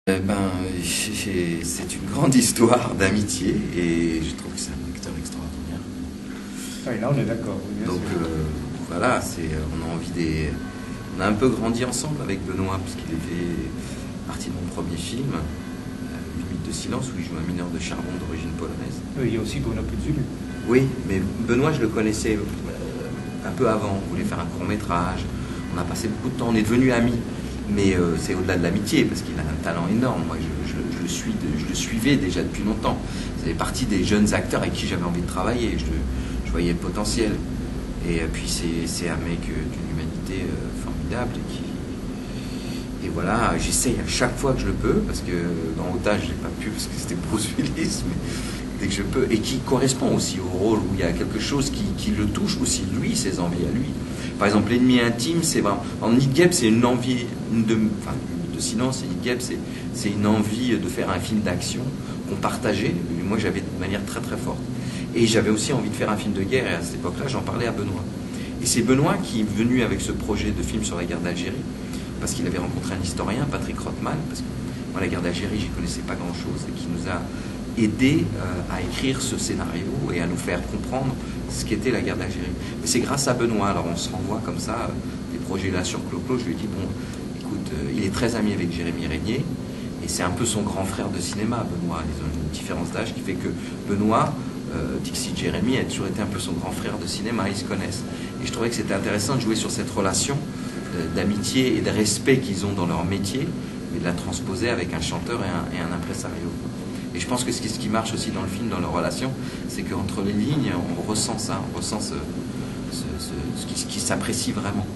C'est une grande histoire d'amitié et je trouve que c'est un acteur extraordinaire. Oui, là on est d'accord. Oui, Donc voilà, on a un peu grandi ensemble avec Benoît puisqu'il fait partie de mon premier film, Une minute de silence, où il joue un mineur de charbon d'origine polonaise. Il y a aussi Bruno Puzzulu. Oui, mais Benoît, je le connaissais un peu avant. On voulait faire un court-métrage. On a passé beaucoup de temps. On est devenus amis. Mais c'est au-delà de l'amitié, parce qu'il a un talent énorme. Moi, je le suivais déjà depuis longtemps. Ça fait partie des jeunes acteurs avec qui j'avais envie de travailler. Je voyais le potentiel. Et puis, c'est un mec d'une humanité formidable. Et voilà, j'essaye à chaque fois que je le peux, parce que dans Otage, j'ai pas pu, parce que c'était Bruce Willis, mais dès que je peux, et qui correspond aussi au rôle, où il y a quelque chose qui le touche aussi, lui, ses envies à lui. Par exemple, L'ennemi intime, c'est vraiment... En Nid Gap, c'est une envie de silence, et Nid Gap, c'est une envie de faire un film d'action qu'on partageait. Moi, j'avais de manière très très forte. Et j'avais aussi envie de faire un film de guerre, et à cette époque-là, j'en parlais à Benoît. Et c'est Benoît qui est venu avec ce projet de film sur la guerre d'Algérie, parce qu'il avait rencontré un historien, Patrick Rothman, parce que moi, la guerre d'Algérie, j'y connaissais pas grand-chose, et qui nous a aidé à écrire ce scénario et à nous faire comprendre ce qu'était la guerre d'Algérie. Mais c'est grâce à Benoît, alors on se renvoie comme ça, des projets là sur Clo-Clo, je lui ai dit, bon, écoute, il est très ami avec Jérémy Régnier, et c'est un peu son grand frère de cinéma, Benoît. Ils ont une différence d'âge qui fait que Benoît, Dixit Jérémy, a toujours été un peu son grand frère de cinéma, ils se connaissent. Et je trouvais que c'était intéressant de jouer sur cette relation d'amitié et de respect qu'ils ont dans leur métier, mais de la transposer avec un chanteur et un impresario. Et je pense que ce qui marche aussi dans le film, dans leur relation, c'est qu'entre les lignes, on ressent ça, on ressent ce qui s'apprécie vraiment.